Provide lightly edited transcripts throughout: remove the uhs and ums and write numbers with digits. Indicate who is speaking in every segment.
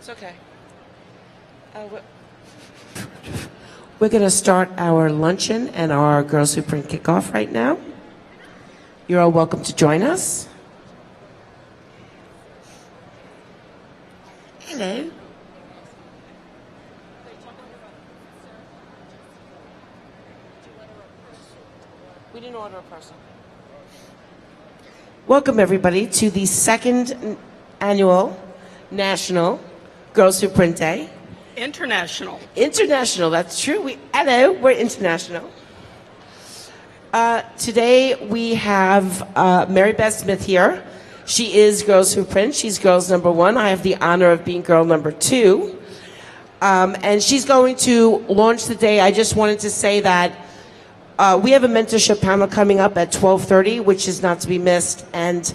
Speaker 1: It's okay. We're going to start our luncheon and our Girls Who Print kickoff right now. You're all welcome to join us. Hello. We didn't order a person. Welcome, everybody, to the second annual National Girls Who Print Day.
Speaker 2: International.
Speaker 1: International, that's true. We're international. Today we have Mary Beth Smith here. She is Girls Who Print. She's girls number 1. I have the honor of being girl number 2. And she's going to launch the day. I just wanted to say that we have a mentorship panel coming up at 12:30, which is not to be missed. And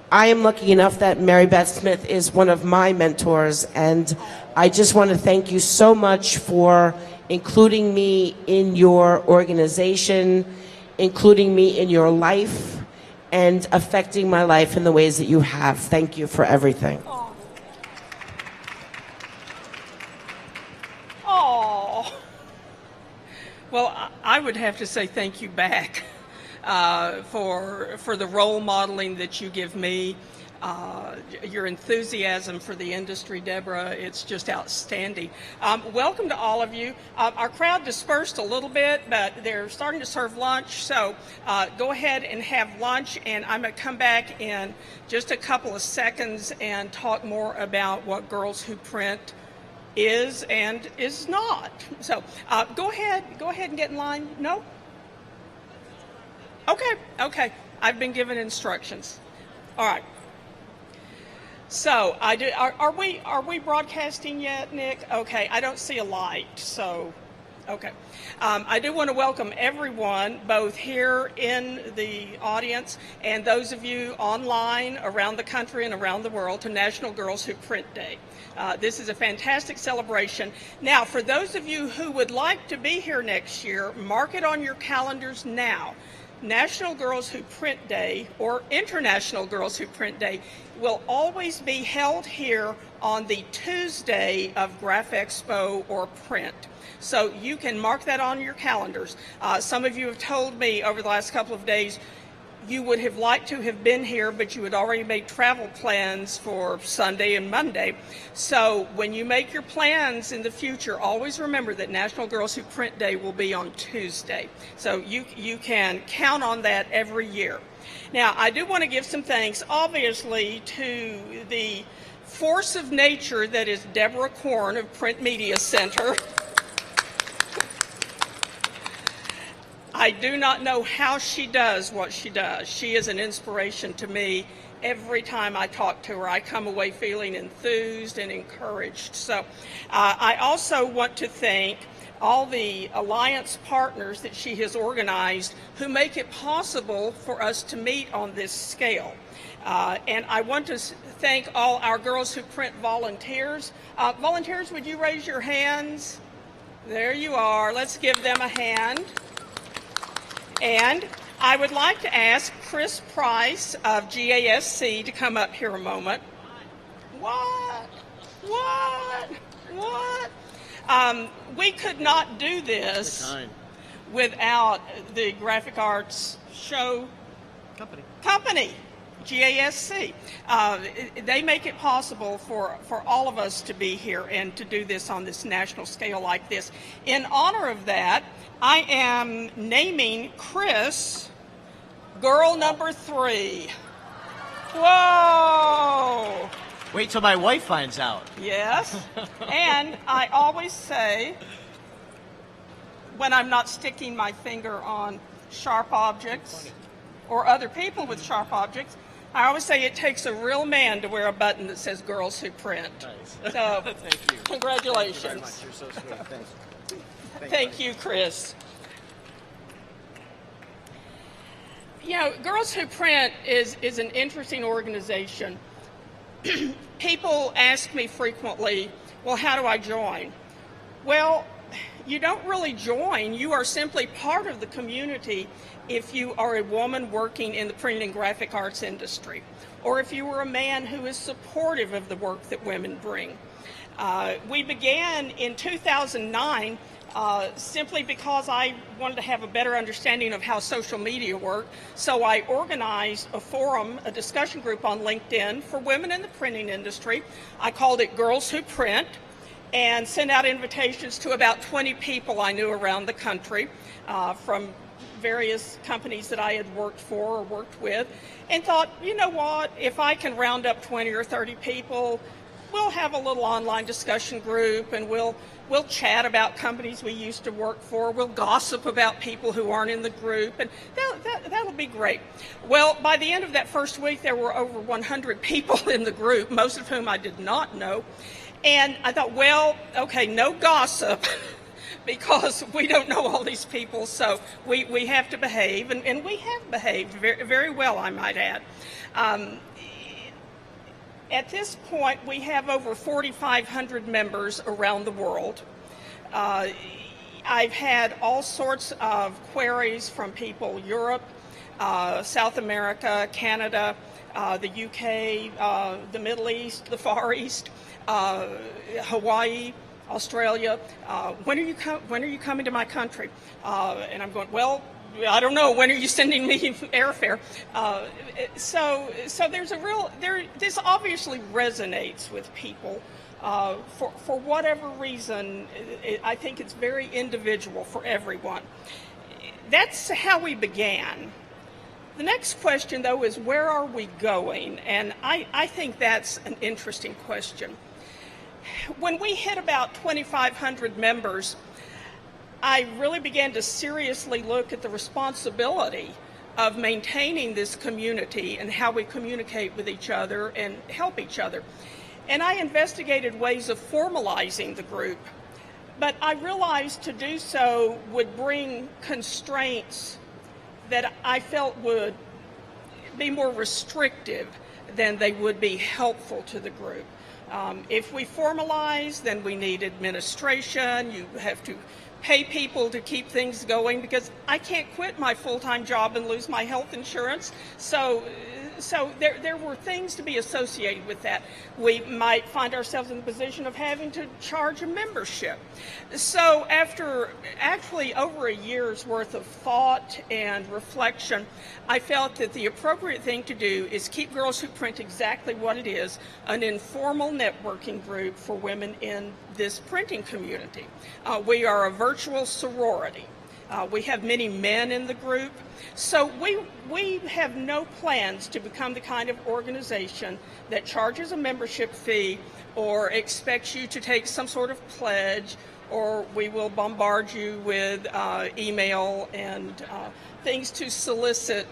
Speaker 1: I am lucky enough that Mary Beth Smith is one of my mentors. And I just want to thank you so much for including me in your organization, including me in your life, and affecting my life in the ways that you have. Thank you for everything.
Speaker 2: Oh. Well, I would have to say thank you back for the role modeling that you give me. Your enthusiasm for the industry, Deborah, it's just outstanding. Welcome to all of you. Our crowd dispersed a little bit, but they're starting to serve lunch, so go ahead and have lunch, and I'm going to come back in just a couple of seconds and talk more about what Girls Who Print is and is not. So go ahead and get in line. No? Okay. I've been given instructions. All right. So are we broadcasting yet, Nick? Okay, I don't see a light, so okay. I do want to welcome everyone, both here in the audience and those of you online around the country and around the world, to National Girls Who Print Day. This is a fantastic celebration. Now, for those of you who would like to be here next year, mark it on your calendars now. National Girls Who Print Day, or International Girls Who Print Day, will always be held here on the Tuesday of Graph Expo or Print. So you can mark that on your calendars. Some of you have told me over the last couple of days you would have liked to have been here, but you had already made travel plans for Sunday and Monday. So when you make your plans in the future, always remember that National Girls Who Print Day will be on Tuesday. So you can count on that every year. Now, I do want to give some thanks, obviously, to the force of nature that is Deborah Korn of PrintMediaCentr. I do not know how she does what she does. She is an inspiration to me. Every time I talk to her, I come away feeling enthused and encouraged. So I also want to thank all the alliance partners that she has organized who make it possible for us to meet on this scale. And I want to thank all our Girls Who Print volunteers. Volunteers, would you raise your hands? There you are. Let's give them a hand. And I would like to ask Chris Price of GASC to come up here a moment. What? We could not do this without the Graphic Arts Show Company, GASC. They make it possible for all of us to be here and to do this on this national scale like this. In honor of that, I am naming Chris girl number 3. Whoa!
Speaker 3: Wait till my wife finds out.
Speaker 2: Yes. And I always say, when I'm not sticking my finger on sharp objects or other people with sharp objects, I always say it takes a real man to wear a button that says Girls Who Print.
Speaker 3: Nice.
Speaker 2: So,
Speaker 3: thank you.
Speaker 2: Congratulations.
Speaker 3: Thank you very much. You're so sweet. Thanks.
Speaker 2: Thank you, Chris. You know, Girls Who Print is an interesting organization. People ask me frequently, well, how do I join? Well, you don't really join. You are simply part of the community if you are a woman working in the printing and graphic arts industry, or if you were a man who is supportive of the work that women bring. We began in 2009 simply because I wanted to have a better understanding of how social media worked. So I organized a forum, a discussion group on LinkedIn for women in the printing industry. I called it Girls Who Print, and sent out invitations to about 20 people I knew around the country from various companies that I had worked for or worked with, and thought, you know what, if I can round up 20 or 30 people, we'll have a little online discussion group, and we'll chat about companies we used to work for. We'll gossip about people who aren't in the group, and that'll be great. Well, by the end of that first week, there were over 100 people in the group, most of whom I did not know. And I thought, well, okay, no gossip, because we don't know all these people, so we have to behave, and we have behaved very, very well, I might add. At this point, we have over 4,500 members around the world. I've had all sorts of queries from people, Europe, South America, Canada, the UK, the Middle East, the Far East, Hawaii, Australia. When are you coming to my country? And I'm going, well, I don't know. When are you sending me airfare? So there's this obviously resonates with people. For whatever reason, I think it's very individual for everyone. That's how we began. The next question, though, is where are we going? And I think that's an interesting question. When we hit about 2,500 members, I really began to seriously look at the responsibility of maintaining this community and how we communicate with each other and help each other. And I investigated ways of formalizing the group, but I realized to do so would bring constraints that I felt would be more restrictive than they would be helpful to the group. If we formalize, then we need administration. You have to pay people to keep things going, because I can't quit my full-time job and lose my health insurance. So there were things to be associated with that. We might find ourselves in the position of having to charge a membership. So after actually over a year's worth of thought and reflection, I felt that the appropriate thing to do is keep Girls Who Print exactly what it is, an informal networking group for women in this printing community. We are a virtual sorority. We have many men in the group. So we have no plans to become the kind of organization that charges a membership fee or expects you to take some sort of pledge, or we will bombard you with email and things to solicit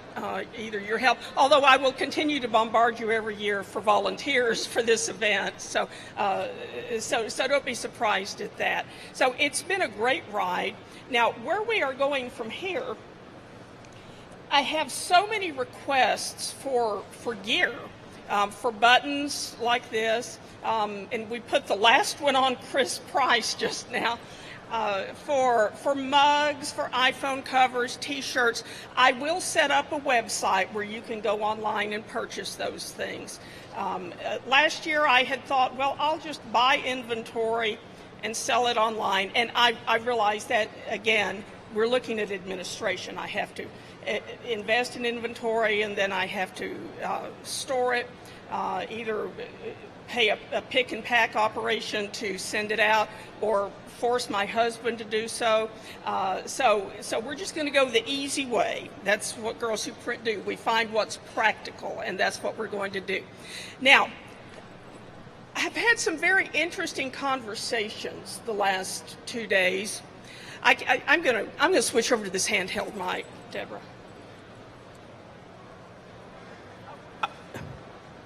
Speaker 2: either your help, although I will continue to bombard you every year for volunteers for this event, so don't be surprised at that. So it's been a great ride. Now, where we are going from here, I have so many requests for gear, for buttons like this, and we put the last one on Chris Price just now, for mugs, for iPhone covers, T-shirts. I will set up a website where you can go online and purchase those things. Last year I had thought, well, I'll just buy inventory and sell it online, and I realized that, again, we're looking at administration. I have to invest in inventory, and then I have to store it, either pay a pick and pack operation to send it out, or force my husband to do so. So we're just going to go the easy way. That's what Girls Who Print do. We find what's practical, and that's what we're going to do. Now, I've had some very interesting conversations the last 2 days. I'm going to switch over to this handheld mic, Deborah.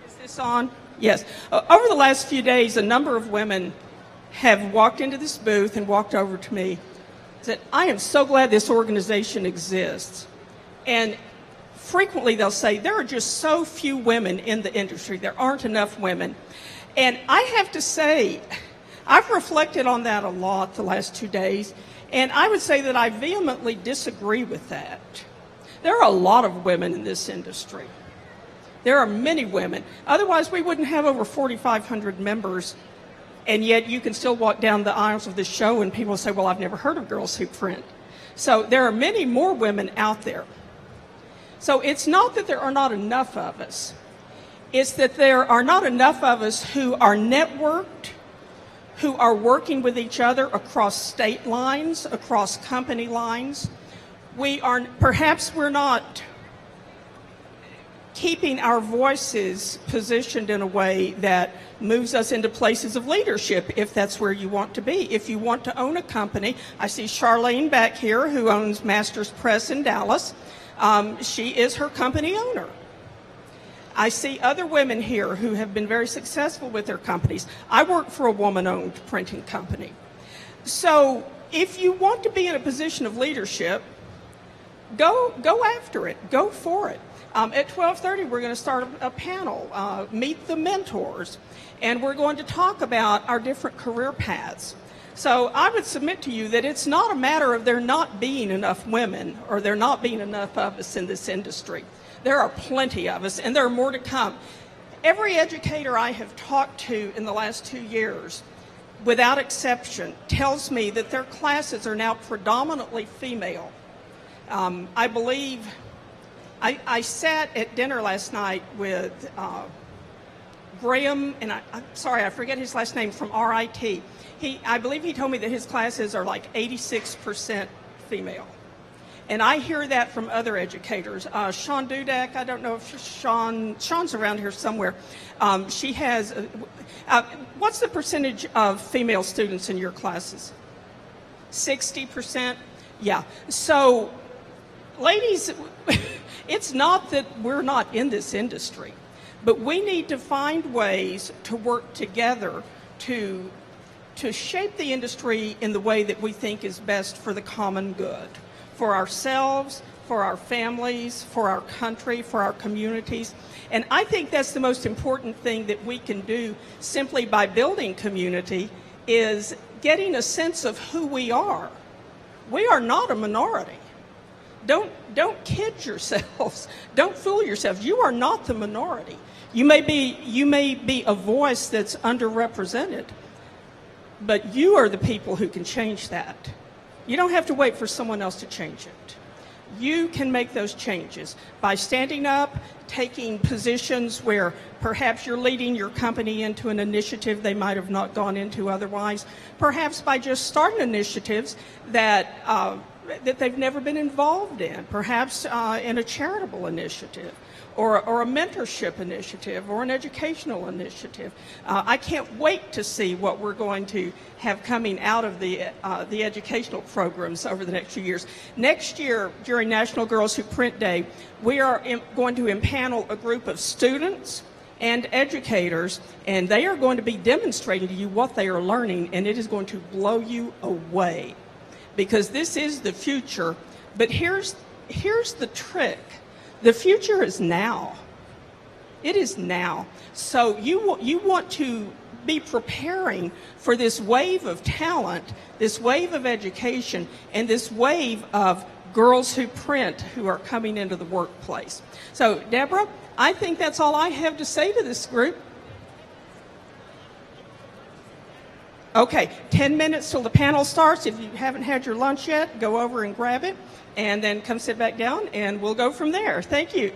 Speaker 2: Is this on? Yes. Over the last few days, a number of women have walked into this booth and walked over to me and said, I am so glad this organization exists. And frequently they'll say, there are just so few women in the industry. There aren't enough women. And I have to say, I've reflected on that a lot the last 2 days, and I would say that I vehemently disagree with that. There are a lot of women in this industry. There are many women. Otherwise, we wouldn't have over 4,500 members, and yet you can still walk down the aisles of this show and people say, well, I've never heard of Girls Who Print. So there are many more women out there. So it's not that there are not enough of us. It's that there are not enough of us who are networked, who are working with each other across state lines, across company lines. Perhaps we're not keeping our voices positioned in a way that moves us into places of leadership, if that's where you want to be. If you want to own a company, I see Charlene back here who owns Masters Press in Dallas. She is her company owner. I see other women here who have been very successful with their companies. I work for a woman-owned printing company. So if you want to be in a position of leadership, go after it. Go for it. At 12:30, we're going to start a panel, Meet the Mentors, and we're going to talk about our different career paths. So I would submit to you that it's not a matter of there not being enough women or there not being enough of us in this industry. There are plenty of us, and there are more to come. Every educator I have talked to in the last 2 years, without exception, tells me that their classes are now predominantly female. I believe I sat at dinner last night with Graham, and I'm sorry, I forget his last name, from RIT. I believe he told me that his classes are like 86% female. And I hear that from other educators. Sean Dudek, I don't know if Sean's around here somewhere. She has, what's the percentage of female students in your classes? 60%? Yeah. So, ladies, it's not that we're not in this industry, but we need to find ways to work together to shape the industry in the way that we think is best for the common good, for ourselves, for our families, for our country, for our communities. And I think that's the most important thing that we can do simply by building community, is getting a sense of who we are. We are not a minority. Don't kid yourselves. Don't fool yourselves. You are not the minority. You may be a voice that's underrepresented, but you are the people who can change that. You don't have to wait for someone else to change it. You can make those changes by standing up, taking positions where perhaps you're leading your company into an initiative they might have not gone into otherwise, perhaps by just starting initiatives that they've never been involved in, perhaps in a charitable initiative or a mentorship initiative or an educational initiative. I can't wait to see what we're going to have coming out of the educational programs over the next few years. Next year, during National Girls Who Print Day, we are going to impanel a group of students and educators, and they are going to be demonstrating to you what they are learning, and it is going to blow you away. Because this is the future, but here's the trick. The future is now. It is now. So you want to be preparing for this wave of talent, this wave of education, and this wave of girls who print who are coming into the workplace. So, Deborah, I think that's all I have to say to this group. Okay, 10 minutes till the panel starts. If you haven't had your lunch yet, go over and grab it, and then come sit back down, and we'll go from there. Thank you.